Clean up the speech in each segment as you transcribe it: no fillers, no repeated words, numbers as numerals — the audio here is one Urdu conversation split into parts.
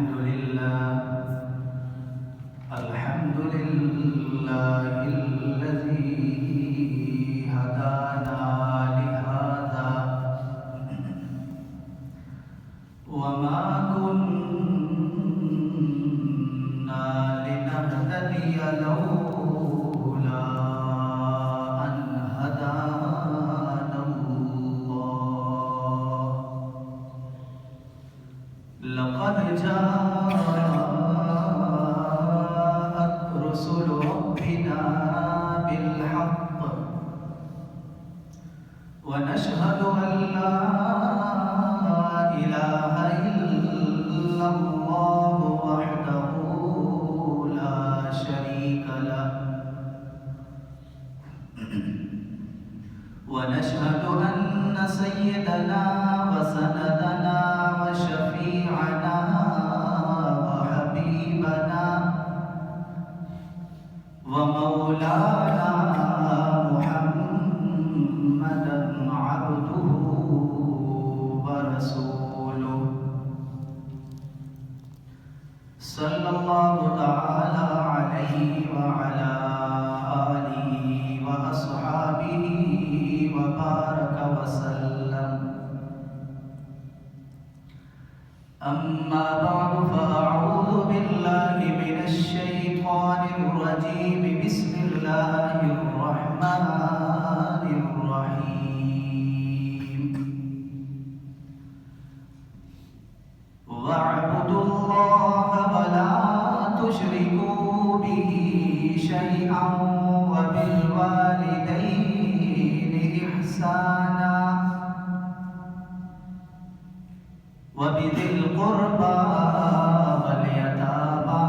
الحمد لله الذي هدانا لهذا وما كنا لنهتدي لولا أن هدانا الله لقد جاءت رسل ربنا بالحق ونشهد أن لا إله إلا الله وحده لا شريك له ونشهد أن سيدنا وسندنا وشفيعنا وحبيبنا ومولانا محمدا عبده ورسوله صلى الله تعالى عليه وعلى آله وأصحابه وبارك وسلم أما بعد فأعوذ بالله من الشيطان الرجيم بسم الله الرحمن الرحيم واعبدوا الله ولا تشركوا به شيئا وبالوالدين إحسانا وبذي القربى واليتامى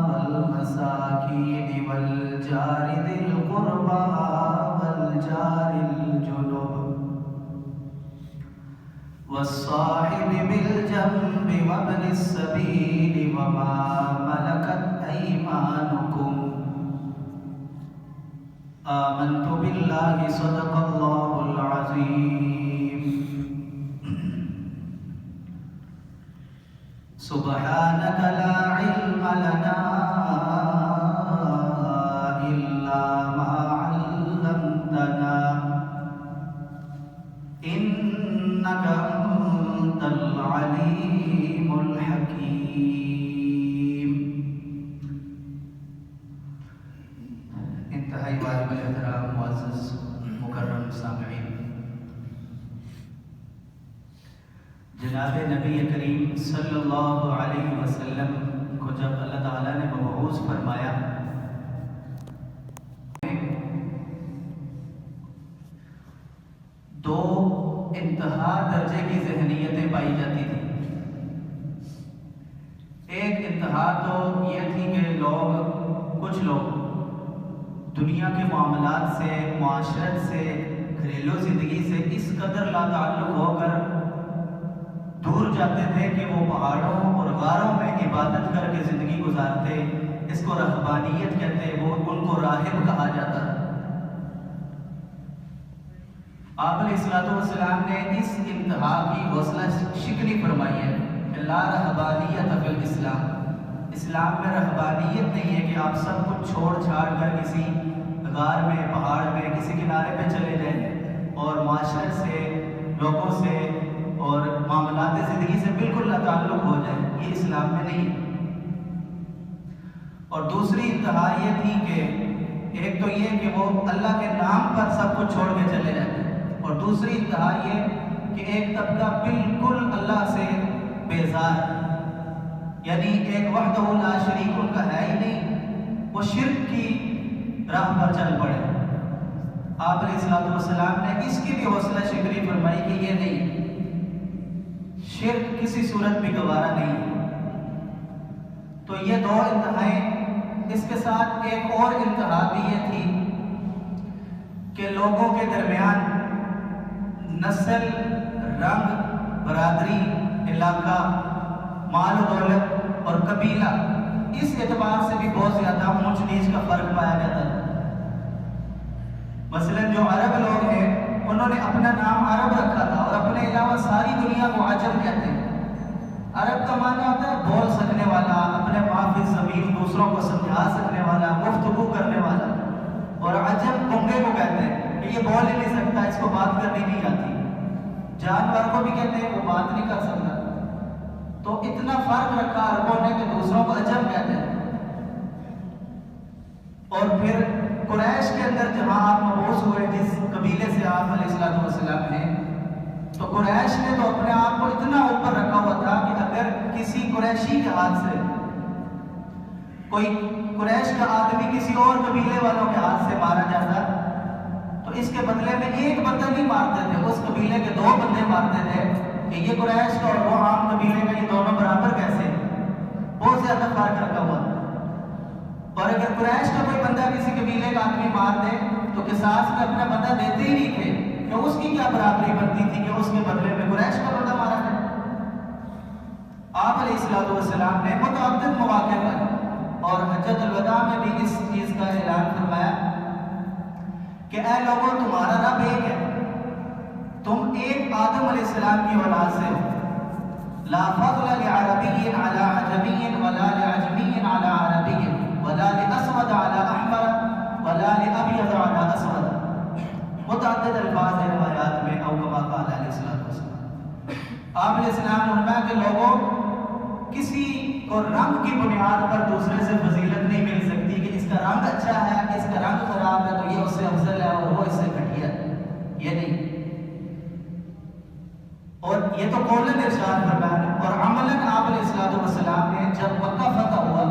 والمساكين والجار ذي القربى والجار الجنب والصاحب بالجنب وابن السبيل وما ملكت أيمانكم آمنت بالله صدق الله العظيم سبحانك لا علم لنا إلا ما علمتنا إنك أنت العليم الحكيم. انتہائی واجب الاحترام معزز مکرم سامعین، جناب نبی کریم صلی اللہ علیہ وسلم کو جب اللہ تعالیٰ نے مبعوث فرمایا تو انتہا درجے کی ذہنیتیں پائی جاتی تھیں. ایک انتہا تو یہ تھی کہ کچھ لوگ دنیا کے معاملات سے، معاشرت سے، گھریلو زندگی سے اس قدر لا تعلق ہو کر دور جاتے تھے کہ وہ پہاڑوں اور غاروں میں عبادت کر کے زندگی گزارتے. اس کو رہبانیت کہتے، وہ ان کو راہب کہا جاتا. آپ علیہ السلام نے اس انتہا کی حوصلہ شکنی فرمائی ہے کہ لا رہبانیت فی الاسلام. اسلام میں رہبانیت نہیں ہے کہ آپ سب کچھ چھوڑ چھاڑ کر کسی غار میں، پہاڑ میں، کسی کنارے پہ چلے جائیں اور معاشرت سے، لوگوں سے اور معاملات زندگی سے بالکل لا تعلق ہو جائے. یہ اسلام میں نہیں. اور دوسری انتہا یہ تھی کہ ایک تو یہ کہ وہ اللہ کے نام پر سب کچھ چھوڑ کے چلے جاتے، اور دوسری انتہا یہ کہ ایک طبقہ بالکل اللہ سے بیزار، یعنی ایک وحدہ لا شریک ان کا ہے ہی نہیں، وہ شرک کی راہ پر چل پڑے. آپ علیہ السلام نے اس کی بھی حوصلہ شکنی فرمائی کہ یہ نہیں، شرک کسی صورت بھی گوارا نہیں. تو یہ دو انتہائیں. اس کے ساتھ ایک اور انتہا بھی یہ تھی کہ لوگوں کے درمیان نسل، رنگ، برادری، علاقہ، مال و دولت اور قبیلہ، اس اعتبار سے بھی بہت زیادہ اونچ نیچ کا فرق پایا جاتا ہے. مثلا جو عرب لوگ ہیں انہوں نے اپنا نام عرب رکھا تھا اور اپنے علاوہ ساری دنیا کو عجم کہتے ہیں. عرب کا معنی ہوتا ہے بول سکنے والا، اپنے معافی ضمیر دوسروں کو سمجھا سکنے والا، گفتگو کرنے والا. اور عجب گنگے کو کہتے ہیں کہ یہ بول ہی نہیں سکتا، اس کو بات کرنی نہیں آتی. جانور کو بھی کہتے ہیں وہ بات نہیں کر سکتا. تو اتنا فرق رکھا عربوں نے کہ دوسروں کو عجب کہتے ہیں. اور پھر قریش کے اندر جہاں آپ مبعوث ہوئے، جس قبیلے سے آپ علیہ الصلوۃ والسلام ہیں، تو قریش نے تو اپنے آپ کو اتنا اوپر رکھا ہوا تھا کہ اگر کسی قریشی کے ہاتھ سے کوئی قریش کا آدمی کسی اور قبیلے والوں کے ہاتھ سے مارا جاتا تو اس کے بدلے میں ایک بندہ نہیں مارتے تھے، اس قبیلے کے 2 بندے مارتے تھے کہ یہ قریش کا اور وہ عام قبیلے کا، یہ دونوں برابر کیسے؟ بہت زیادہ فرق رکھا ہوا. اور اگر قریش کا کوئی بندہ کسی قبیلے کا آدمی مار دے تو قصاص میں اپنا بندہ دیتے ہی نہیں تھے کہ اس کی کیا برابری بنتی تھی کہ اس کے بدلے میں قریش کا بندہ مارا ہے. آپ علیہ الصلوۃ والسلام نے متعدد مواقع پر اور حجۃ الوداع میں بھی اس چیز کا اعلان فرمایا کہ اے لوگوں، تمہارا رب ایک ہے، تم ایک آدم علیہ السلام کی اولاد سے ہو. لا فضل لعربی علی عجمی ولا لعجمی علی عربی ولا لاسود علی احمر ولا لابیض علی اسود. متعدد الفاظ ہیں روایات میں، او کما قال علیہ الصلوۃ والسلام. آپ علیہ السلام نے فرمایا کہ لوگوں، کسی کو رنگ کی بنیاد پر دوسرے سے فضیلت نہیں مل سکتی کہ اس کا رنگ اچھا ہے، اس کا رنگ خراب ہے تو یہ اس سے افضل ہے اور وہ اس سے گھٹیا ہے، یہ نہیں. اور یہ تو قولاً ارشاد فرمایا. اور عملاً آپ علیہ الصلوۃ والسلام نے جب مکہ فتح ہوا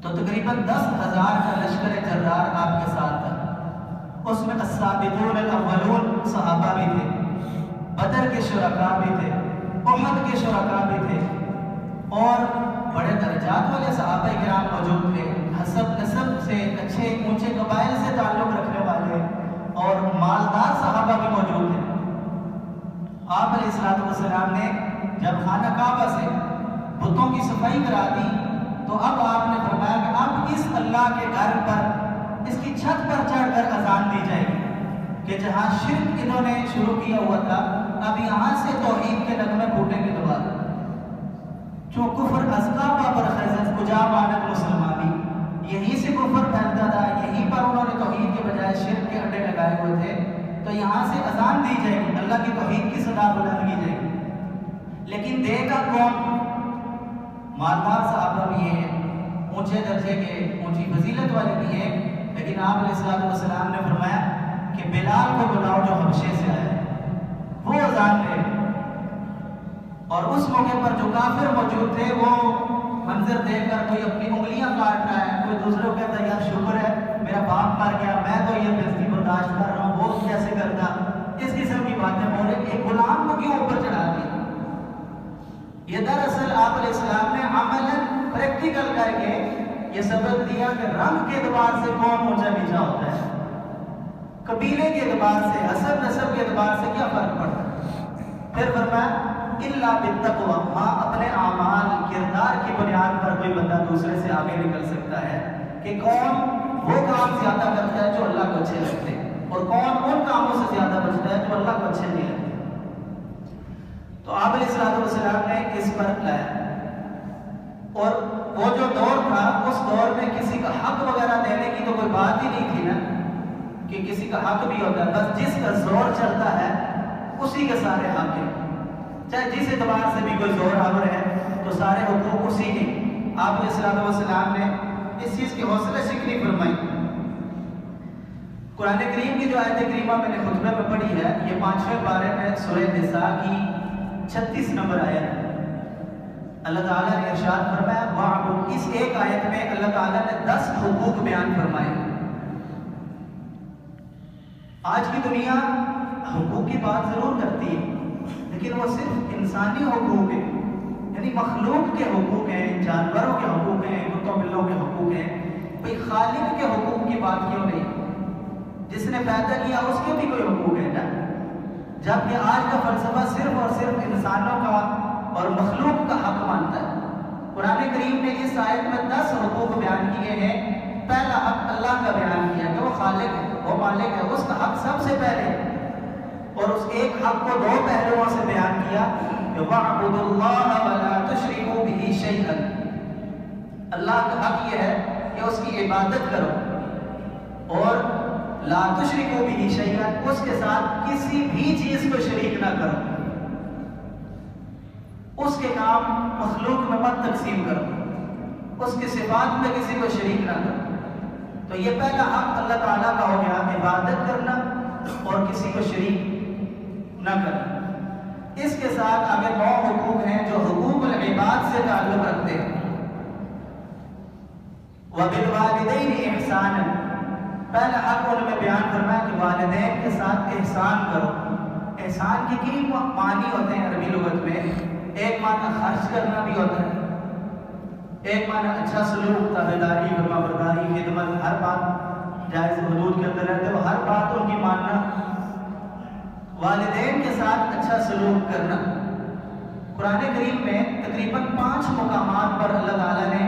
تو تقریباً 10,000 کا لشکر جرار آپ کے ساتھ تھا. اس میں السابقون الاولون صحابہ بھی تھے، بدر کے شرکاء بھی تھے، احد کے شرکاء بھی تھے، اور بڑے درجات والے صحابہ کرام موجود تھے، حسب نسب سے اچھے اونچے قبائل سے تعلق رکھنے والے اور مالدار صحابہ بھی موجود تھے. آپ علیہ الصلوۃ والسلام نے جب خانہ کعبہ سے بتوں کی صفائی کرا دی تو اب آپ نے فرمایا کہ اب اس اللہ کے گھر پر، اس کی چھت پر چڑھ کر اذان دی جائے گی کہ جہاں شرک انہوں نے شروع کیا ہوا تھا اب یہاں سے توحید کے نغمے پھوٹیں گے دوبارہ. جو کفر ازقابہ پر خزت کجا مانت مسلمانی، یہیں سے کفر پھیلتا تھا، یہیں پر انہوں نے توحید کے بجائے شرک کے اڈے لگائے ہوئے تھے. تو یہاں سے اذان دی جائے گی، اللہ کی توحید کی صدا بلند کی جائے گی. لیکن دے گا کون؟ مالدار صحابہ بھی ہیں، اونچے درجے کے، اونچی فضیلت والے بھی ہیں. لیکن آپ علیہ الصلوۃ والسلام نے فرمایا کہ بلال کو بلاؤ جو حبشے سے آئے، وہ اذان دے. اور اس موقع پر جو کافر موجود تھے وہ منظر دیکھ کر کوئی اپنی انگلیاں کاٹ رہا ہے، کوئی دوسرے کو کہتا ہے یار شکر ہے میرا باپ مر گیا، میں تو یہ بےزتی برداشت کر رہا ہوں، وہ کیسے کرتا. اس قسم کی باتیں بول رہے کہ ایک غلام کو کیوں اوپر چڑھا دیا. یہ دراصل آپ علیہ السلام نے عملاً پریکٹیکل کر کے یہ سبق دیا کہ رنگ کے اعتبار سے کون اونچا نیچا ہوتا ہے، قبیلے کے اعتبار سے، حسب نسب کے اعتبار سے کیا فرق پڑتا ہے. پھر فرمایا الا بالتقوی، ہاں اپنے اعمال کردار کی بنیاد پر کوئی بندہ دوسرے سے آگے نکل سکتا ہے کہ کون وہ کام زیادہ کرتا ہے جو اللہ کو اچھے لگتے ہیں اور کون ان کاموں سے زیادہ بچتا ہے جو اللہ کو اچھے نہیں لگتے. تو آپ علیہ الصلوۃ والسلام نے اس پر لایا. اور وہ جو دور تھا اس دور میں کسی کا حق وغیرہ دینے کی تو کوئی بات ہی نہیں تھی نا، کہ کسی کا حق بھی ہوتا ہے، بس جس کا زور چلتا ہے اسی کے سارے حق ہیں، چاہے جس اعتبار سے بھی کوئی زور آور ہے تو سارے حقوق اسی کے. آپ علیہ الصلوۃ والسلام نے اس چیز کی حوصلہ شکنی فرمائی. قرآن کریم کی جو آیت کریمہ میں نے خطبہ میں پڑھی ہے، یہ 5ویں پارے میں سورہ نساء کی 36 نمبر آیت ہے. اللہ تعالیٰ نے ارشاد فرمایا وَعْبُدْ. اس ایک آیت میں اللہ تعالیٰ نے 10 حقوق بیان فرمائے. آج کی دنیا حقوق کی بات ضرور کرتی ہے لیکن وہ صرف انسانی حقوق ہیں، یعنی مخلوق کے حقوق ہیں، جانوروں کے حقوق ہیں، کتوں بلوں کے حقوق ہیں. کوئی خالق کے حقوق کی بات کیوں نہیں؟ جس نے پیدا کیا اس کے بھی کوئی حقوق ہے نا. جبکہ آج کا فلسفہ صرف اور صرف انسانوں کا اور مخلوق کا حق مانتا ہے. قرآن کریم نے اس آیت میں 10 حقوق بیان کیے ہیں. پہلا حق اللہ کا بیان کیا کہ وہ خالق ہے، وہ مالک ہے، اس کا حق سب سے پہلے. اور اور اس ایک حق کو دو پہلوؤں سے بیان کیا کہ وَاعْبُدُوا اللَّهَ وَلَا تُشْرِكُوا بِهِ شَيْئًا، اللہ کا حق یہ ہے کہ اس کی عبادت کرو اور لا تشرکوا بہ شیئا، اس کے ساتھ کسی بھی چیز کو شریک نہ کرو، اس کے کام مخلوق میں مت تقسیم کرو، اس کی صفات میں کسی کو شریک نہ کرو۔ تو یہ پہلا حق اللہ تعالیٰ کا ہو گیا، عبادت کرنا اور کسی کو شریک نہ کرنا۔ اس کے ساتھ آگے 9 حقوق ہیں جو حقوق العباد سے تعلق رکھتے ہیں۔ وَبِالْوَالِدَيْنِ إِحْسَانًا، پہلا حق ان میں بیان کرنا ہے کہ والدین کے ساتھ احسان کرو۔ احسان کے کئی معنی ہوتے ہیں عربی لغت میں، ایک معنی خرچ کرنا بھی ہوتا ہے، ایک معنی اچھا سلوک، تابعداری، فرما برداری، خدمت، ہر بات جائز حدود کے اندر رہتے ہو، ہر بات ان کی ماننا، والدین کے ساتھ اچھا سلوک کرنا۔ قرآن کریم میں تقریباً 5 مقامات پر اللہ تعالیٰ نے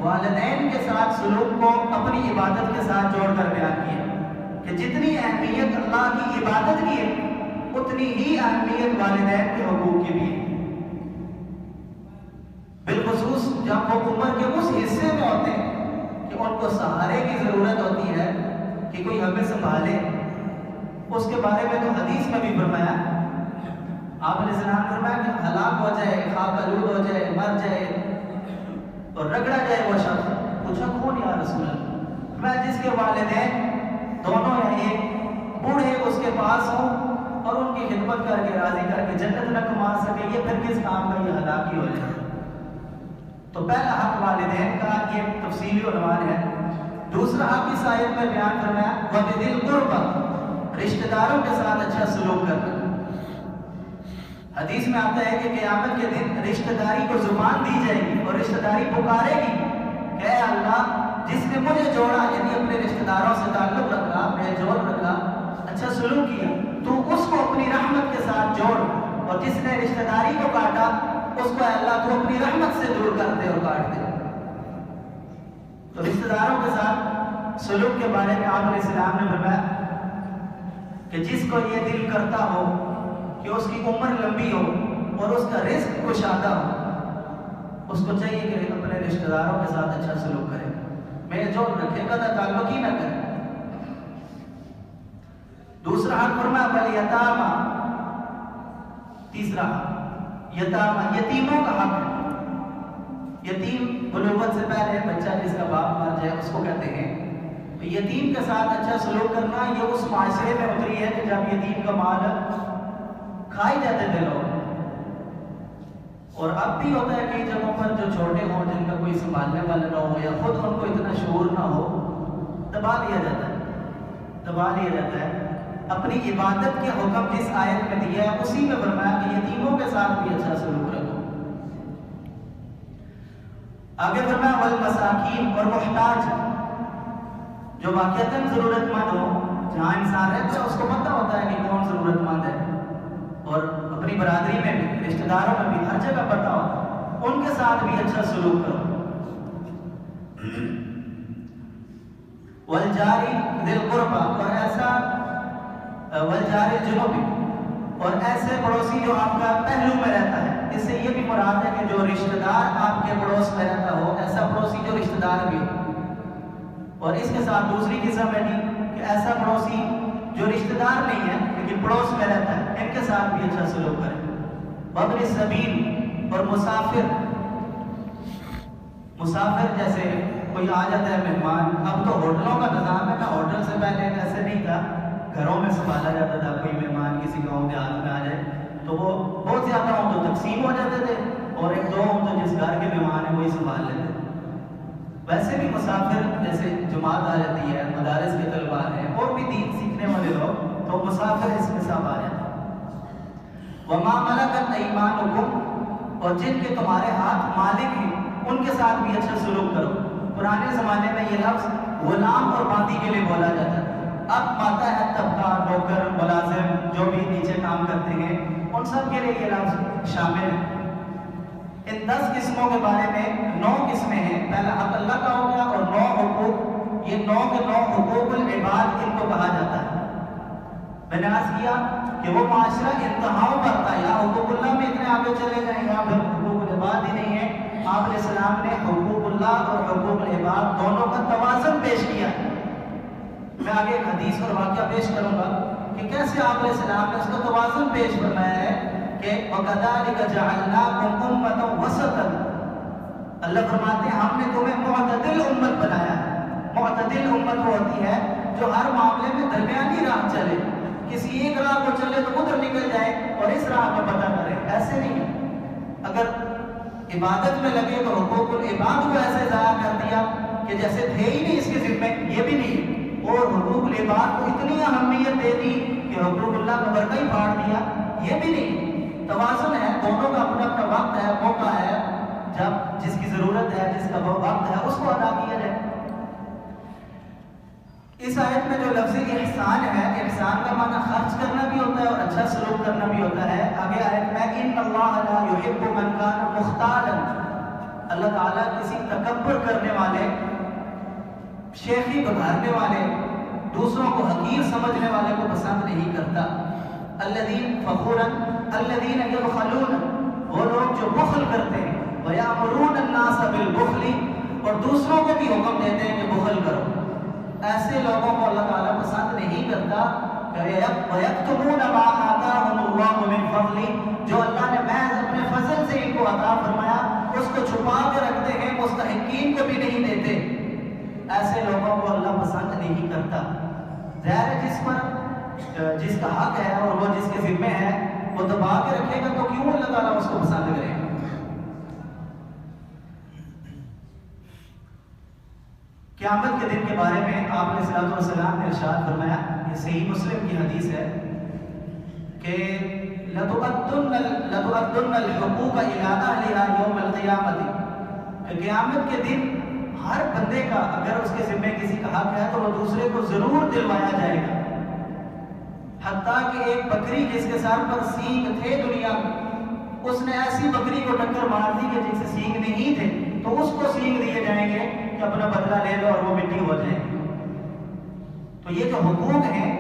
والدین کے ساتھ سلوک کو اپنی عبادت کے ساتھ جوڑ کر بیان کیا کہ جتنی اہمیت اللہ کی عبادت کی ہے اتنی ہی اہمیت والدین کے حقوق کی بھی ہے، بالخصوص جب وہ عمر کے اس حصے میں ہوتے ہیں کہ ان کو سہارے کی ضرورت ہوتی ہے کہ کوئی ہمیں سنبھالے۔ اس کے بارے میں تو حدیث میں بھی فرمایا، آپ نے فرمایا کہ ہلاک ہو جائے، خاک آلود ہو جائے، مر جائے اور رگڑا جائے وہ شخص، پوچھا کون یا رسول اللہ؟ میں جس کے والدین دونوں یا ایک بوڑھے اس کے پاس ہوں اور ان کی خدمت کر کے راضی کر کے جنت نہ کما سکے، یہ پھر کس کام کا یہ ہلاکی ہو جائے۔ تو پہلا حق والدین کا یہ تفصیلی عنوان ہے۔ دوسرا حق اس آیت میں بیان فرمایا وَبِذِی الْقُرْبَىٰ، رشتہ داروں کے ساتھ اچھا سلوک کرنا۔ حدیث میں آتا ہے کہ قیامت کے دن رشتہ داری کو زبان دی جائے گی اور رشتہ داری پکارے گی کہ اے اللہ جس نے مجھے جوڑا، یعنی اپنے رشتہ داروں سے تعلق رکھا، میل جول رکھا، اچھا سلوک کیا، تو اس کو اپنی رحمت کے ساتھ جوڑ، اور جس نے رشتہ داری کو کاٹا اس کو اے اللہ تو اپنی رحمت سے دور کر دے اور کاٹ دے۔ تو رشتہ داروں کے ساتھ سلوک کے بارے میں آپ علیہ السلام نے فرمایا کہ جس کو یہ دل کرتا ہو کہ اس کی عمر لمبی ہو اور اس کا رزق کشادہ ہو، اس کو چاہیے کہ اپنے رشتہ داروں کے ساتھ اچھا سلوک کرے، میل جول رکھے، قطع تعلق ہی نہ کرے۔ دوسرا حق فرمایا والیتاما، تیسرا حق یتاما، یتیموں کا حق ہے۔ یتیم بلوغت سے پہلے بچہ جس کا باپ مر جائے اس کو کہتے ہیں۔ تو یتیم کے ساتھ اچھا سلوک کرنا یہ اس معاشرے میں اتری ہے کہ جب یتیم کا مال کھائی جاتے تھے لوگ، اور اب بھی ہوتا ہے کئی جگہوں پر جو چھوٹے ہوں جن کا کوئی سنبھالنے والا نہ ہو یا خود ان کو اتنا شعور نہ ہو، دبا لیا جاتا ہے۔ اپنی عبادت کے حکم جس آیت میں دیا ہے اسی میں فرمایا کہ یتیموں کے ساتھ بھی اچھا سلوک رکھو۔ آگے فرمایا والمساکین، اور محتاج جو واقعتاً ضرورت مند ہو، جہاں انسان رہتا ہے اس کو پتہ ہوتا ہے کہ کون ضرورت مند ہے، اور اپنی برادری میں بھی، رشتہ داروں میں بھی، ہر جگہ پتہ ہوتا ہے، ان کے ساتھ بھی اچھا سلوک کرو۔ والجاری ذی القربیٰ، اور ایسا والجاری الجنوبی، اور ایسے پڑوسی جو آپ کا پہلو میں رہتا ہے، اس سے یہ بھی مراد ہے کہ جو رشتہ دار آپ کے پڑوس میں رہتا ہو، ایسا پڑوسی جو رشتہ دار بھی ہو، اور اس کے ساتھ دوسری قسم ہے کہ ایسا پڑوسی جو رشتہ دار نہیں ہے لیکن پڑوس میں رہتا ہے، ان کے ساتھ بھی اچھا سلوک کریں۔ وابن السبیل، اور مسافر جیسے کوئی آ جاتا ہے مہمان، اب تو ہوٹلوں کا نظام ہے نا، ہوٹل سے پہلے ایسے نہیں تھا، گھروں میں سنبھالا جاتا تھا، کوئی مہمان کسی گاؤں دیہات میں آ جائے تو وہ بہت زیادہ ہوں تو تقسیم ہو جاتے تھے، اور 1-2 ہوں تو جس گھر کے مہمان ہیں وہی سنبھال لیتے تھے۔ ویسے بھی مسافر جیسے جماعت آ جاتی ہے، مدارس کے طلباء ہیں اور بھی دین سیکھنے والے لوگ، تو مسافر اس میں سب آ جاتے ہیں۔ وَمَا مَلَكَتْ أَيْمَانُكُمْ، اور جن کے تمہارے ہاتھ مالک ہیں ان کے ساتھ بھی اچھا سلوک کرو۔ پرانے زمانے میں یہ لفظ غلام اور باندی کے لیے بولا جاتا ہے، اب آتا ہے طبقہ، نوکر، ملازم جو بھی نیچے کام کرتے ہیں، ان سب کے لیے یہ لفظ شامل ہے۔ ان 10 قسموں کے بارے میں 9 قسمیں ہیں، پہلا حق اللہ کا ہو گیا اور 9 حقوق، یہ 9 کے 9 حقوق العباد ان کو کہا جاتا ہے۔ میں نے عرض کیا کہ وہ معاشرہ انتہاؤں پر تھا، یا حقوق اللہ میں اتنے آگے چلے گئے یا پھر حقوق العباد ہی نہیں ہے۔ آپ علیہ السلام نے حقوق اللہ اور حقوق العباد دونوں کا توازن پیش کیا۔ میں آگے ایک حدیث اور واقعہ پیش کروں گا کہ کیسے آپ علیہ السلام نے اس کا توازن پیش فرمایا ہے کہ وَكَذَلِكَ جَعَلْنَاكُمْ أُمَّةً وَسَطًا، اللہ فرماتے ہیں ہم نے تمہیں معتدل امت بنایا ہے۔ معتدل امت وہ ہوتی ہے جو ہر معاملے میں درمیانی راہ چلے، کسی ایک راہ کو چلے تو ادھر نکل جائے اور اس راہ کو پتہ کرے، ایسے نہیں۔ اگر عبادت میں لگے تو حقوق العباد کو ایسے ضائع کر دیا کہ جیسے تھے ہی نہیں اس کے ذمے، یہ بھی نہیں، اور حقوق العباد کو اتنی اہمیت دے دی کہ حقوق اللہ کا برقع ہی پھاڑ دیا، یہ بھی نہیں۔ توازن ہے، دونوں کا اپنا اپنا وقت ہے، موقع ہے، جب جس کی ضرورت ہے، جس کا وہ وقت ہے، اس کو ادا کیا جائے۔ اس آیت میں جو لفظ احسان ہے، احسان کا معنی خرچ کرنا بھی ہوتا ہے اور اچھا سلوک کرنا بھی ہوتا ہے۔ آگے آیت میں ان اللہ لا یحب من کان مختالا، اللہ تعالیٰ کسی تکبر کرنے والے، شیخی بگھارنے والے، دوسروں کو حقیر سمجھنے والے کو پسند نہیں کرتا۔ الذین فخورا الذین یبخلون، وہ لوگ جو بخل کرتے ہیں، ویأمرون الناس بالبخل، اور دوسروں کو بھی حکم دیتے ہیں کہ بخل کرو، ایسے لوگوں کو اللہ تعالیٰ پسند نہیں کرتا۔ وَيَكْتُمُونَ مَا آتَاهُمُ اللَّهُ مِنْ فَضْلِهِ، جو اللہ نے محض اپنے فضل سے ان کو عطا فرمایا اس کو چھپا کے رکھتے ہیں، مستحقین کو بھی نہیں دیتے، ایسے لوگوں کو اللہ پسند نہیں کرتا۔ ظاہر ہے جس کا حق ہے اور وہ جس کے ذمے ہے وہ دبا کے رکھے گا تو کیوں اللہ تعالیٰ اس کو پسند کرے گا؟ قیامت کے دن کے بارے میں آپ علیہ الصلوۃ والسلام نے ارشاد فرمایا، یہ صحیح مسلم کی حدیث ہے کہ لَتُؤَدُّنَّ الْحُقُوقَ إِلَىٰ أَهْلِهَا يَوْمَ الْقِيَامَةِ، کہ قیامت کے دن ہر بندے کا اگر اس کے ذمے کسی کا حق ہے تو وہ دوسرے کو ضرور دلوایا جائے گا، حتیٰ کہ ایک بکری جس کے سر پر سینگ تھے دنیا میں، اس نے ایسی بکری کو ٹکر مار دی کہ جس سے سینگ نہیں تھے تو اس کو سینگ دیے جائیں گے کہ اپنا بدلہ لے لو اور وہ مٹی ہو جائے گی۔ تو یہ جو حقوق ہیں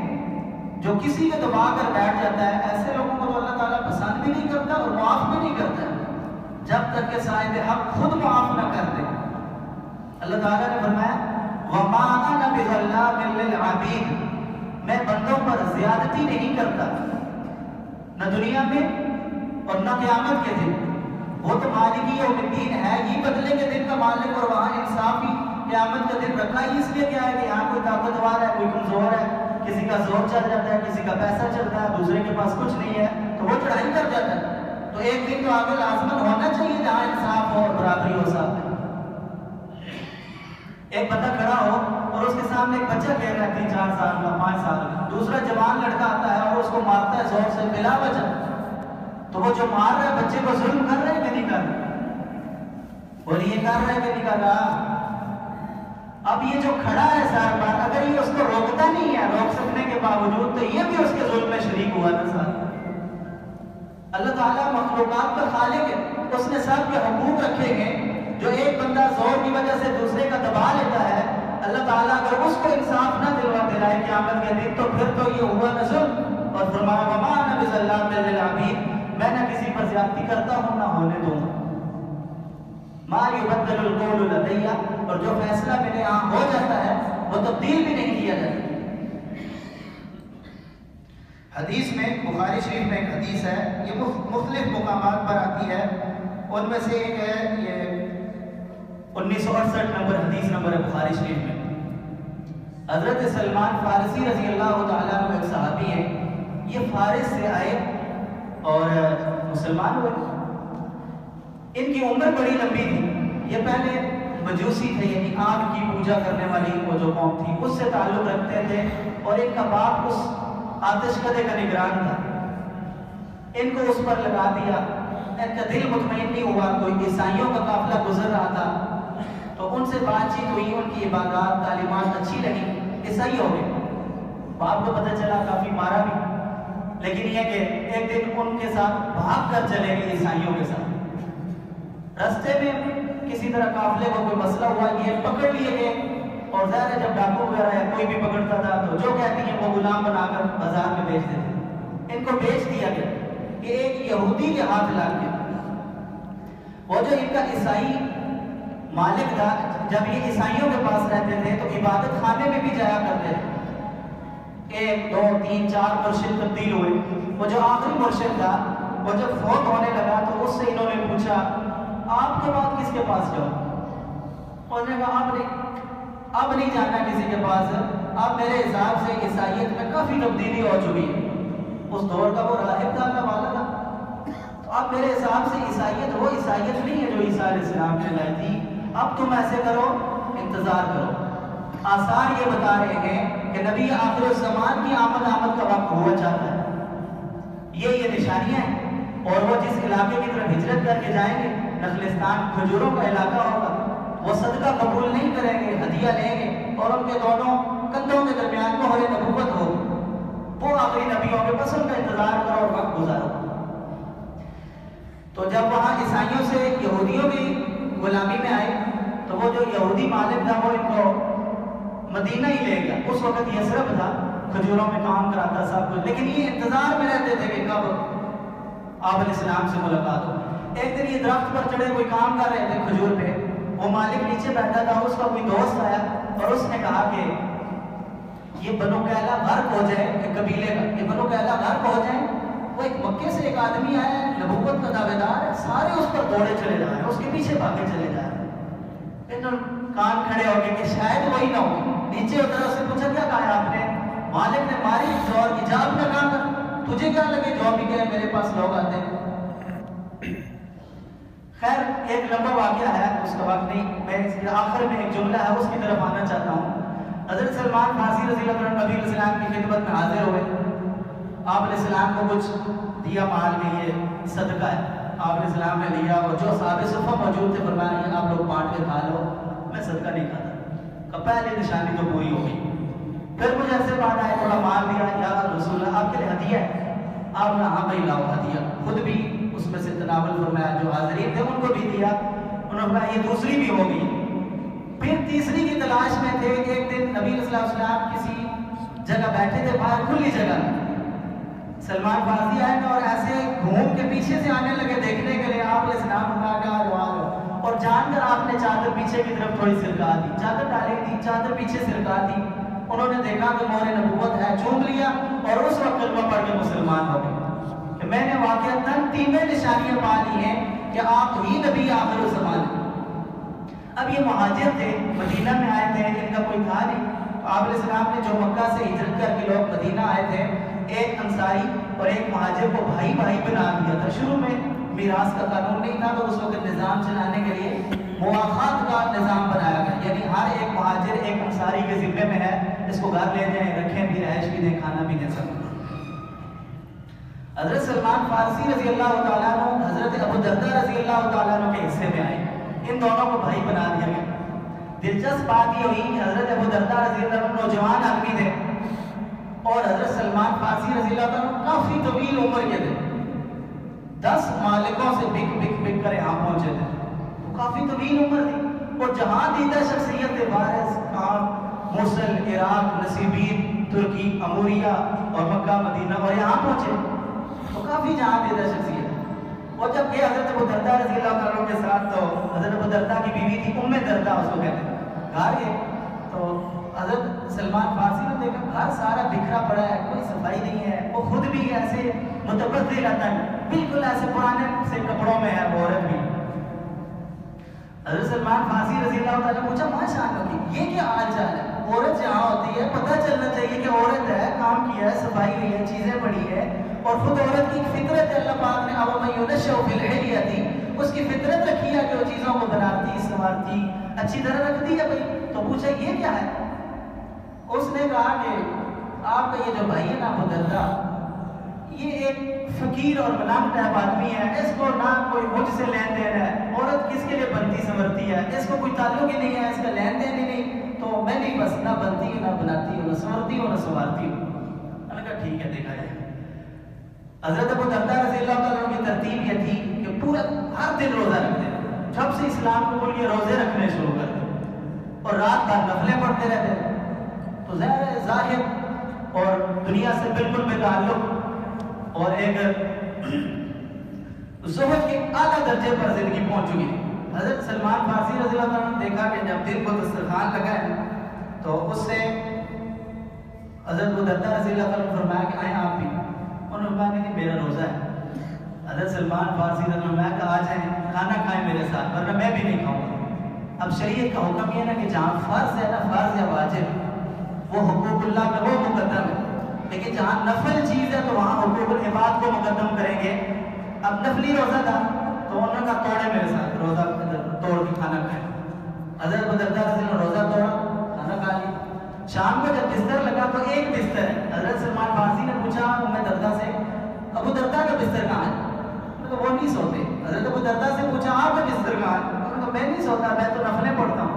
جو کسی کو دبا کر بیٹھ جاتا ہے، ایسے لوگوں کو تو اللہ تعالیٰ پسند بھی نہیں کرتا اور معاف بھی نہیں کرتا جب تک کہ صاحب حق خود معاف نہ کر دے۔ اللہ تعالیٰ نے فرمایا وَمَا أَنَا بِظَلَّامٍ لِّلْعَبِيدِ، میں بندوں پر زیادتی نہیں کرتا، نہ دنیا میں اور نہ قیامت کے دن۔ وہ تو مالک یوم الدین ہے، یہ بدلے کے دن کا مالک، اور وہاں انصاف ہی قیامت کا دن رکھا ہی اس لیے کیا ہے کہ یہاں کوئی طاقتور ہے، کوئی کمزور ہے، کسی کا زور چل جاتا ہے، کسی کا پیسہ چلتا ہے، دوسرے کے پاس کچھ نہیں ہے تو وہ چڑھائی کر جاتا ہے۔ تو ایک دن تو آگے لازمن ہونا چاہیے جہاں انصاف ہو اور برابری ہو ساتھ میں۔ ایک بندہ کھڑا ہو اور اس کے سامنے ایک بچہ کہہ رہا ہے 3-4 سال کا، 5 سال کا، دوسرا جوان لڑکا آتا ہے اور اس کو مارتا ہے زور سے بلا وجہ، تو وہ جو مار رہا ہے بچے کو ظلم کر رہا ہے کہ نہیں کر رہا؟ اور یہ کر رہا ہے کہ نہیں کر رہا؟ اب یہ جو کھڑا ہے سار بار، اگر یہ اس کو روکتا نہیں ہے روک سکنے کے باوجود، تو یہ بھی اس کے ظلم میں شریک ہوا نا ساتھ۔ اللہ تعالیٰ مخلوقات کا خالق ہے، اس نے سب کے حقوق رکھے ہیں۔ جو ایک بندہ زور کی وجہ سے دوسرے کا دبا لیتا ہے، اللہ تعالیٰ اگر اس کو انصاف نہ دلائے قیامت کے دن، تو پھر تو یہ ہوا نہ ظلم۔ اور فرمایا وَمَا أَنَا بِظَلَّامٍ لِّلْعَبِيدِ، میں نہ کسی پر زیادتی کرتا ہوں نہ ہونے دوں گا۔ مَا يُبَدَّلُ الْقَوْلُ لَدَيَّ، اور جو فیصلہ میرے یہاں ہو جاتا ہے وہ تبدیل بھی نہیں کیا جاتا۔ حدیث میں بخاری شریف میں ایک حدیث ہے، یہ مختلف مقامات پر آتی ہے، ان میں سے ایک ہے یہ 1968 نمبر حدیث نمبر ہے بخاری شریف میں۔ حضرت سلمان فارسی رضی اللہ تعالیٰ عنہ ایک صحابی ہیں، یہ فارس سے آئے اور مسلمان ہوئے۔ ان کی عمر بڑی لمبی تھی، یہ پہلے مجوسی تھے، یعنی آگ کی پوجا کرنے والی وہ جو قوم تھی اس سے تعلق رکھتے تھے، اور ان کا باپ اس آتش کدے کا نگران تھا۔ ان کو اس پر لگا دیا، ان کا دل مطمئن نہیں ہوا، کوئی عیسائیوں کا قافلہ گزر رہا تھا تو ان سے بات چیت ہوئی، ان کی عبادات تعلیمات اچھی لگی، عیسائی ہو گئے۔ باپ کو پتہ چلا، کافی مارا بھی، لیکن یہ کہ ایک دن ان کے ساتھ بھاگ کر چلے گئے عیسائیوں کے ساتھ۔ رستے میں کسی طرح قافلے کو کوئی مسئلہ ہوا، یہ پکڑ لیے گئے اور ظاہر ہے جب ڈاکو وغیرہ یا کوئی بھی پکڑتا تھا تو جو کہتی ہیں وہ غلام بنا کر بازار میں بیچ دیتے، ان کو بیچ دیا گیا. یہ ایک یہودی کے ہاتھ لگ گیا. وہ جو ان کا عیسائی مالک تھا، جب یہ عیسائیوں کے پاس رہتے تھے تو عبادت خانے میں بھی جایا کرتے تھے. 1 2 3 4 مرشد تبدیل ہوئے. وہ جو آخری مرشد تھا وہ جب فوت ہونے لگا تو اس سے انہوں نے پوچھا آپ کے بعد کس کے پاس جاؤ؟ انہوں نے کہا اب نہیں جانا کسی کے پاس، اب میرے حساب سے عیسائیت میں کافی تبدیلی ہو چکی ہے. اس دور کا وہ راہب تھا، اللہ والا تھا. تو اب میرے حساب سے عیسائیت وہ عیسائیت نہیں ہے جو عیسیٰ علیہ السلام نے لائی تھی. اب تم ایسے کرو، انتظار کرو. آثار یہ بتا رہے ہیں کہ نبی آخر الزمان کی آمد کا وقت ہوا چاہتا ہے. یہ نشانیاں ہیں. اور وہ جس علاقے کی طرف ہجرت کر کے جائیں گے، نخلستان کھجوروں کا علاقہ ہوگا، وہ صدقہ قبول نہیں کریں گے، ہدیہ لیں گے اور ان کے دونوں کندھوں کے درمیان مہر نبوت ہو. وہ آخری نبیوں کے بس ان کا انتظار کرو اور وقت گزارو. تو جب وہاں عیسائیوں سے یہودیوں کی غلامی میں آئے تو وہ جو یہودی مالک تھا وہ ان کو مدینہ ہی لے گیا. اس وقت یثرب تھا، کھجوروں میں کام کراتا سب کچھ، لیکن یہ انتظار میں رہتے تھے کہ کب آپ علیہ السلام سے ملاقات ہو. ایک دن یہ درخت پر چڑھے کوئی کام کر رہے تھے کھجور پہ، وہ مالک نیچے بیٹھا تھا. اس کا کوئی دوست آیا اور اس نے کہا کہ یہ بنو کیلا غرق ہو جائے، ایک قبیلے کا، یہ بنو کیلا غرق ہو جائے. وہ ایک مکے سے ایک آدمی آیا ہے، نبوت کا دعوے دار ہے، سارے اس پر دوڑے چلے جا رہے ہیں، اس کے پیچھے بھاگے چلے جا رہے ہیں. انہوں کان کھڑے ہو گئے کہ شاید وہی نہ ہو. نیچے اترا، اس سے پوچھا کیا کہا آپ نے؟ مالک نے ماری اور ایجاب کا کام کر. تجھے کیا لگے جو بھی کہے میرے پاس لوگ آتے ہیں. خیر ایک لمبا واقعہ ہے، اس کا وقت نہیں. میں اس کے آخر میں ایک جملہ ہے اس کی طرف آنا چاہتا ہوں. حضرت سلمان فارسی رضی اللہ عنہ نبی علیہ السلام کی خدمت میں حاضر ہوئے. آپ علیہ السلام کو کچھ دیا مال میں، یہ صدقہ ہے. آپ علیہ السلام نے لیا اور جو صحابہ صفہ موجود تھے فرمایا آپ لوگ بانٹ کے کھا لو، میں صدقہ نہیں کھاتا. پہلی نشانی تو پوری ہو گئی. پھر مجھے ایسے بعد آئے، تھوڑا مال دیا، یا رسول اللہ آپ کے لیے ہدیہ ہے. آپ نے ہاں بھائی لاؤ ہدیہ. خود بھی اس میں سے تناول فرمایا، جو حاضرین تھے ان کو بھی دیا. انہوں نے کہا یہ دوسری بھی ہو گئی. پھر تیسری کی تلاش میں تھے. ایک دن نبی صلی اللہ علیہ وسلم کسی جگہ بیٹھے تھے، باہر کھلی جگہ میں. سلمان فارسی آئے اور ایسے گھوم کے پیچھے سے آنے لگے دیکھنے کے لیے. آپ علیہ السلام نے کہا اور جان کر آپ نے چادر پیچھے کی طرف تھوڑی سرکا دی، چادر ڈالی تھی، چادر پیچھے سرکا دی. انہوں نے دیکھا کہ مہر نبوت ہے، چوم لیا اور اس وقت کلمہ پڑھ کے مسلمان ہو گئے کہ میں نے واقعتاً 3 نشانیاں پا لی ہیں کہ آپ ہی نبی آخر الزمان ہیں. اب یہ مہاجر تھے، مدینہ میں آئے تھے، ان کا کوئی تھا نہیں. آپ علیہ السلام نے جو مکہ سے ہجرت کر کے لوگ مدینہ آئے تھے، ایک انصاری اور ایک مہاجر کو بھائی بھائی بنا دیا تھا. شروع میں میراث کا قانون نہیں تھا تو اس وقت نظام چلانے کے لیے مواخات کا نظام بنایا گیا، یعنی ہر ایک مہاجر ایک انصاری کے ذمے میں ہے، اس کو گھر لے جائیں، رکھیں بھی، رہائش بھی دیں، کھانا بھی دیں، سب. حضرت سلمان فارسی رضی اللہ تعالیٰ عنہ حضرت ابو دردہ رضی اللہ تعالیٰ عنہ کے حصے میں آئے. ان دونوں کو بھائی بنا دیا گیا. دلچسپ بات یہ ہوئی کہ حضرت ابو دردہ رضی اللہ عنہ نوجوان آدمی تھے اور حضرت سلمان فارسی رضی اللہ عنہ کافی طویل عمر کے تھے. 10 مالکوں سے بک کر یہاں پہنچے تھے. وہ کافی طویل عمر تھی اور جہاں دیدہ شخصیت فارس، کام، موصل، عراق، نصیبین، ترکی، اموریہ اور مکہ مدینہ، اور یہاں پہنچے تو کافی جہاں دیدہ شخصیت. اور جب یہ حضرت ابو دردہ رضی اللہ عنہ کے ساتھ، تو حضرت ابو دردہ کی بیوی تھی ام دردہ اس کو کہتے ہیں، گھر گئے تو حضرت سلمان فارسی نے دیکھا گھر سارا بکھرا پڑا ہے، کوئی صفائی نہیں ہے. وہ خود بھی ایسے متبدل رہتا ہے، بالکل ایسے پرانے سے کپڑوں میں ہے وہ عورت بھی. حضرت سلمان فارسی رضی اللہ تعالیٰ پوچھا ماشاء اللہ کی یہ کیا حال چال ہے؟ عورت جہاں ہوتی ہے پتہ چلنا چاہیے کہ عورت ہے، کام کیا ہے، صفائی ہوئی ہے، چیزیں پڑی ہے. اور خود عورت کی فطرت ہے، اللہ پاک نے اَوَمَن يُنَشَّأُ فِي الْحِلْيَةِ، اس کی فطرت رکھی ہے کہ وہ چیزوں کو بناتی، سنوارتی، اچھی طرح رکھتی ہے بھائی. تو پوچھا یہ کیا ہے؟ اس نے کہا کہ آپ کا یہ جو بھائی ہے نا ابو دردہ، یہ ایک فقیر اور غلام ٹائپ آدمی ہے، اس کو نہ کوئی مجھ سے لین دین ہے، عورت کس کے لیے بنتی سنورتی ہے، اس کو کوئی تعلق ہی نہیں ہے، اس کا لین دین ہی نہیں، تو میں نہیں بس نہ بنتی ہوں نہ بناتی ہوں، نہ سنورتی ہوں نہ سنوارتی ہوں. میں نے کہا ٹھیک ہے دیکھا جائے. حضرت ابو دردہ رضی اللہ تعالیٰ عنہ کی ترتیب یہ تھی کہ پورا ہر دن روزہ رکھتے، جب سے اسلام قبول کیا روزے رکھنے شروع کر دے. اور رات بھر نفلیں پڑھتے رہتے ہیں، تو ظاہر اور دنیا سے بالکل بے تعلق اور ایک زہد کے اعلیٰ درجے پر زندگی پہنچ چکی ہے۔ حضرت سلمان فارسی رضی اللہ عنہ نے دیکھا کہ جب دن کو دسترخوان لگا ہے تو اس سے حضرت ابو درداء رضی اللہ عنہ نے فرمایا کہ آئیں آپ بھی، انہوں نے فرمایا کہ میرا روزہ ہے۔ حضرت سلمان فارسی رضی اللہ عنہ کہا آ جائیں کھانا کھائیں میرے ساتھ، ورنہ میں بھی نہیں کھاؤں گا۔ اب شریعت کا حکم یہ ہے نا کہ جہاں فرض ہے نا، فرض یا واجب، وہ حقوق اللہ میں وہ مقدم ہے، لیکن جہاں نفل چیز ہے تو وہاں حقوق العباد کو مقدم کریں گے۔ اب نفلی روزہ تھا تو انہوں نے کہا توڑے میرے ساتھ، روزہ توڑ کے کھانا کھائیں۔ حضرت ابو درداء رضی اللہ عنہ روزہ توڑا، کھانا کھا لیا۔ شام کو جب بستر لگا تو ایک بستر ہے، حضرت سلمان فارسی نے پوچھا ام درداء سے ابو درداء کا بستر کہاں ہے؟ وہ نہیں سوتے۔ حضرت ابو درداء سے پوچھا آپ کا بستر کہاں ہے؟ انہوں نے کہا میں نہیں سوتا، میں تو نفلیں پڑھتا ہوں۔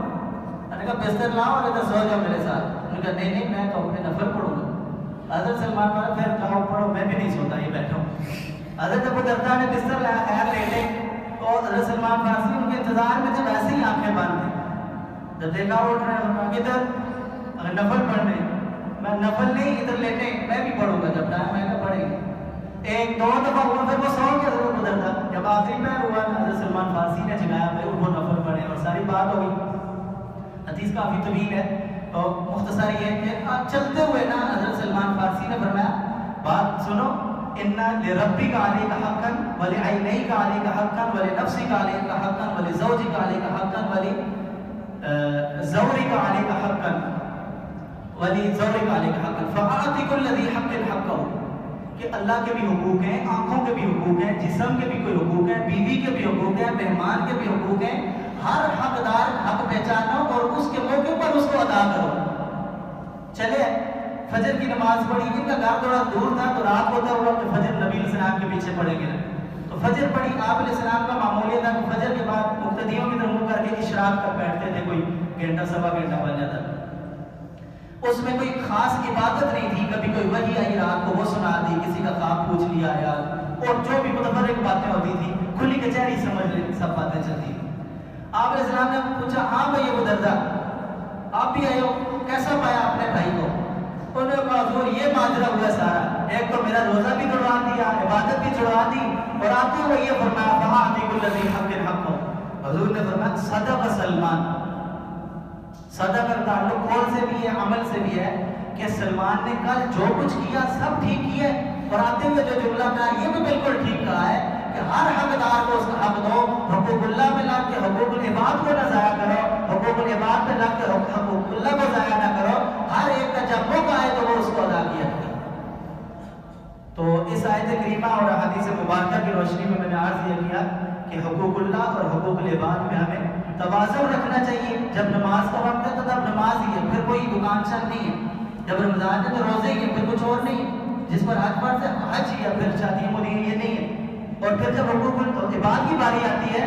میں نے کہا بستر لاؤ اور ادھر سو جاؤ میرے ساتھ۔ انہوں نے کہا نہیں نہیں میں تو اپنے نفل پڑھوں گا۔ حضرت سلمان فارسی پھر کہا پڑھو، میں بھی نہیں سوتا، یہ بیٹھا ہوں۔ حضرت ابو درداء نے بستر لایا، خیر لیٹے، تو حضرت سلمان فارسی ان کے انتظار میں جب ایسے ہی آنکھیں بند تھیں، جب دیکھا اٹھ رہے ہیں کدھر اگر نفل پڑھنے، میں نفل نہیں ادھر لیٹے، میں بھی پڑھوں گا جب ٹائم آئے گا پڑھیں گے۔ ایک دو دفعہ ہوا پھر وہ سو گیا حضرت ابو درداء۔ جب آخری پہر ہوا نا حضرت سلمان فارسی نے جگایا بھائی اٹھو نفل پڑھے، اور ساری بات ہو گئی۔ حدیث کافی طویل ہے اور مختصر یہ ہے کہ چلتے ہوئے نا حضرت سلمان فارسی نے فرمایا بات سنو، ان لربک علیک حقا ولعینیک علیک حقا ولنفسک علیک حقا ولزوجک علیک حقا ولزورک علیک حقا ولزورک علیک حقا فاعط کل ذی حق حقہ، کہ اللہ کے بھی حقوق ہیں، آنکھوں کے بھی حقوق ہیں، جسم کے بھی کوئی حقوق ہیں، بیوی کے بھی حقوق ہیں، مہمان کے بھی حقوق ہیں۔ ہر حقدار حق پہچانو اور اس کے موقع پر اس کو ادا کرو۔ چلے فجر کی نماز پڑھی، ان کا گھر تھوڑا دور تھا تو رات ہوتا ہوا کہ فجر نبی علیہ السلام کے پیچھے پڑھیں گے، تو فجر پڑھی۔ آپ علیہ السلام کا معمول یہ تھا کہ فجر کے بعد مقتدیوں کی طرف منہ کر کے اشراق کر بیٹھتے تھے، کوئی گھنٹہ سوا گھنٹہ بن جاتا تھا۔ اس میں کوئی خاص عبادت نہیں تھی، کبھی کوئی وحی آئی رات کو وہ سنا دی، کسی کا خواب پوچھ لیا یار، اور جو بھی متفرق باتیں ہوتی تھی کھلی کچہری سمجھ لیں سب باتیں چلتی تھی۔ آپ علیہ السلام نے پوچھا ہاں بھائی ابو درداء آپ بھی آئے ہو، کیسا پایا اپنے بھائی کو؟ انہوں نے کہا حضور یہ ماجرا ہوا سارا، ایک تو میرا روزہ بھی چھڑوا دیا، عبادت بھی چھڑوا دی، اور آتے ہوئے یہ فرمایا فاعط کل ذی حق حقہ۔ حضور نے فرمایا صدق سلمان۔ صدق کا تعلق قول سے بھی ہے، عمل سے بھی ہے، کہ سلمان نے کل جو کچھ کیا سب ٹھیک کیا ہے، اور آتے ہوئے جو جملہ کہا یہ بھی بالکل ٹھیک کہا ہے کہ ہر حقدار کو اس کا حق دو، حقوق اللہ میں لگ کے حقوق العباد کو نہ ضائع کرو، حقوق العباد میں لگ کے حقوق اللہ کو ضائع نہ کرو، ہر ایک کا جب موقع آئے تو وہ اس کو ادا کیا کرے۔ تو اس آیت کریمہ اور حدیث مبارکہ کی روشنی میں نے عرض یہ کیا کہ حقوق اللہ اور حقوق العباد میں ہمیں توازن رکھنا چاہیے۔ جب نماز کا وقت ہے تو تب نماز ہی ہے، پھر کوئی دکان چل نہیں ہے۔ جب رمضان ہے تو روزے ہی ہے، پھر کچھ اور نہیں ہے۔ جس پر حج فرض ہے حج ہی ہے، پھر شادی مدین یہ نہیں ہے۔ اور پھر جب حقوق العباد کی باری آتی ہے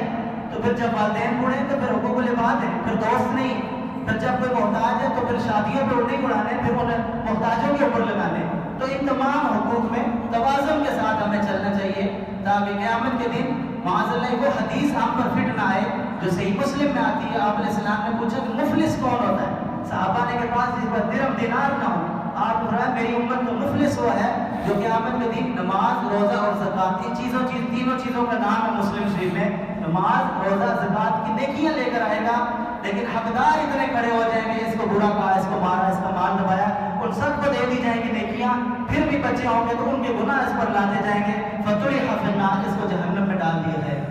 تو پھر جب والدین بوڑھے تو پھر حقوق العباد ہے، پھر دوست نہیں۔ پھر جب کوئی محتاج ہے تو پھر شادیوں پہ نہیں اڑانے، پھر انہیں محتاجوں کے اوپر لگانے۔ تو ان تمام حقوق میں توازن کے ساتھ ہمیں چلنا چاہیے تاکہ قیامت کے دن معاذ اللہ وہ حدیث ہم پر فٹ نہ آئے جو صحیح مسلم میں آتی ہے۔ آپ علیہ السلام نے پوچھا کہ مفلس کون ہوتا ہے؟ صحابہ نے کے پاس جس پر درہم دینار نہ ہو، آپ فرمایا میری امت تو مفلس وہ ہے جو قیامت کے دن نماز، روزہ اور زکوٰۃ ان تینوں چیزوں کا نام ہے مسلم شریف میں، نماز، روزہ، زکوٰۃ کی نیکیاں لے کر آئے گا، لیکن حقدار اتنے کھڑے ہو جائیں گے، اس کو برا کہا، اس کو مارا، اس کا مال دبایا، ان سب کو دے دی جائیں گی نیکیاں، پھر بھی بچے ہوں گے تو ان کے گناہ اس پر لاتے جائیں گے، فطرح فی النار، اس کو جہنم میں ڈال دیا جائے گا۔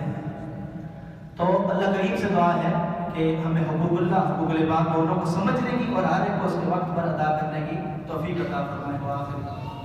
تو اللہ کریم سے دعا ہے کہ ہمیں حقوق اللہ، حقوق العباد دونوں کو سمجھنے کی اور ہر ایک کو اس کے وقت پر ادا کرنے کی توفیق عطا فرمائے۔